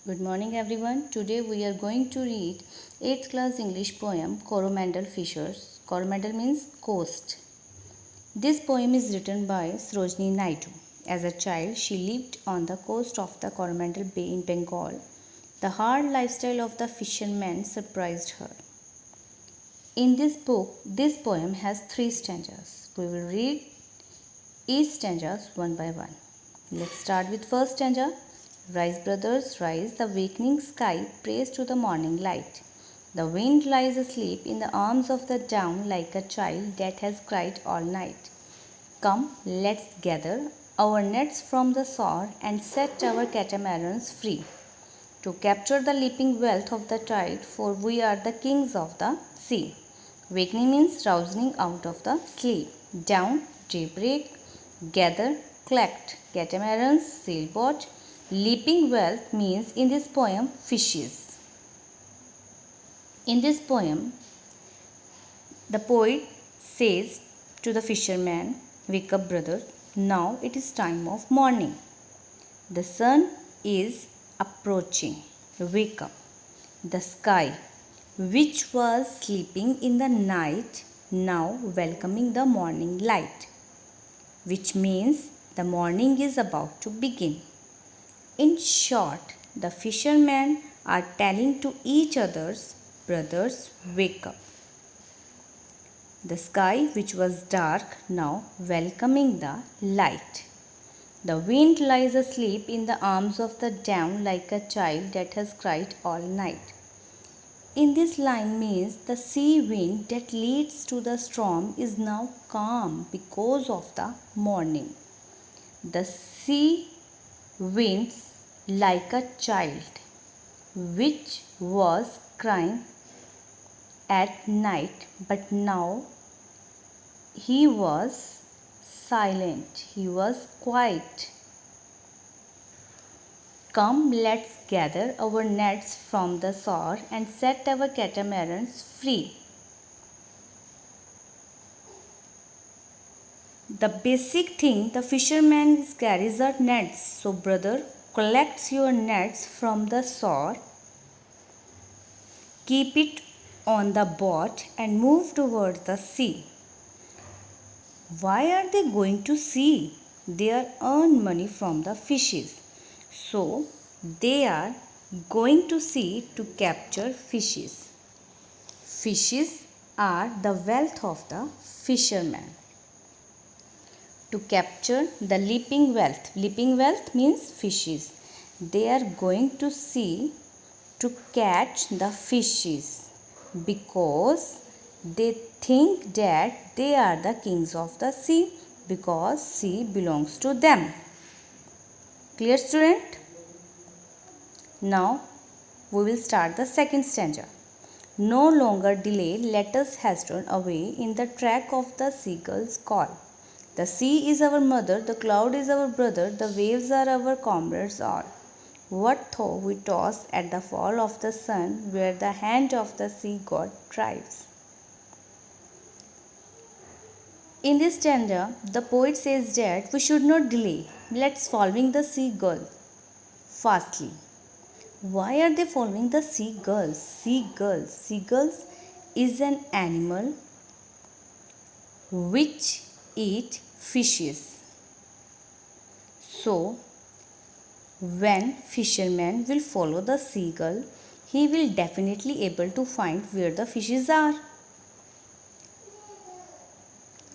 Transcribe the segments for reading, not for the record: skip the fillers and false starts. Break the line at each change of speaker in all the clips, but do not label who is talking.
Good morning everyone. Today we are going to read 8th class English poem Coromandel Fishers. Coromandel means coast. This poem is written by Sarojini Naidu. As a child, she lived on the coast of the Coromandel Bay in Bengal. The hard lifestyle of the fishermen surprised her. In this book, this poem has 3 stanzas. We will read each stanzas one by one. Let's start with first stanza. Rise, brothers, rise, the wakening sky prays to the morning light. The wind lies asleep in the arms of the dawn like a child that has cried all night. Come, let's gather our nets from the shore and set our catamarans free to capture the leaping wealth of the tide, for we are the kings of the sea. Wakening means rousing out of the sleep. Dawn, daybreak, gather, collect, catamarans, sailboat. Leaping wealth means in this poem fishes. In this poem, the poet says to the fisherman, wake up brother, now it is time of morning. The sun is approaching. Wake up. The sky, which was sleeping in the night, now welcoming the morning light, which means the morning is about to begin. In short, the fishermen are telling to each other's brothers, wake up. The sky, which was dark, now welcoming the light. The wind lies asleep in the arms of the dawn like a child that has cried all night. In this line means the sea wind that leads to the storm is now calm because of the morning. The sea winds like a child which was crying at night, but now he was silent, he was quiet. Come, let's gather our nets from the shore and set our catamarans free. The basic thing the fisherman carries are nets. So brother, collect your nets from the shore, keep it on the boat and move towards the sea. Why are they going to sea? They are earn money from the fishes. So they are going to sea to capture fishes. Fishes are the wealth of the fisherman. To capture the leaping wealth. Leaping wealth means fishes. They are going to sea to catch the fishes because they think that they are the kings of the sea because sea belongs to them. Clear, student? Now we will start the second stanza. No longer delay, let us hasten away in the track of the seagull's call. The sea is our mother, the cloud is our brother, the waves are our comrades all. What though we toss at the fall of the sun, where the hand of the sea god drives? In this stanza, the poet says that we should not delay. Let's following the seagull fastly. Why are they following the seagulls? Seagulls is an animal which eat fishes. So, when fisherman will follow the seagull, he will definitely able to find where the fishes are.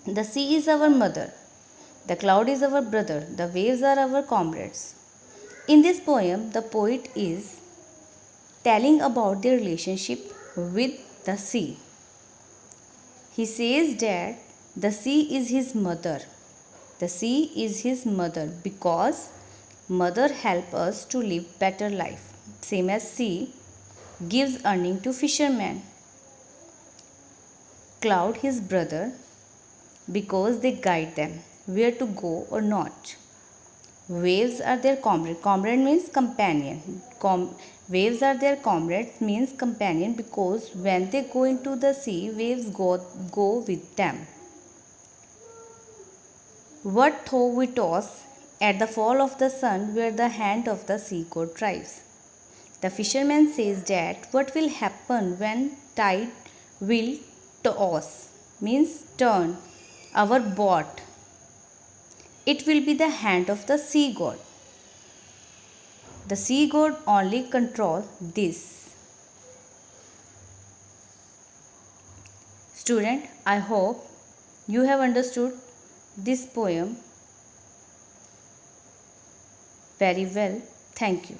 The sea is our mother. The cloud is our brother. The waves are our comrades. In this poem, the poet is telling about their relationship with the sea. He says that the sea is his mother. The sea is his mother because mother help us to live better life. Same as sea gives earning to fishermen. Cloud his brother because they guide them where to go or not. Waves are their comrade. Comrade means companion. Waves are their comrades means companion because when they go into the sea, waves go with them. What though we toss at the fall of the sun where the hand of the sea god drives? The fisherman says that what will happen when tide will toss means turn our boat. It will be the hand of the sea god. The sea god only control this. Student, I hope you have understood this poem very well. Thank you.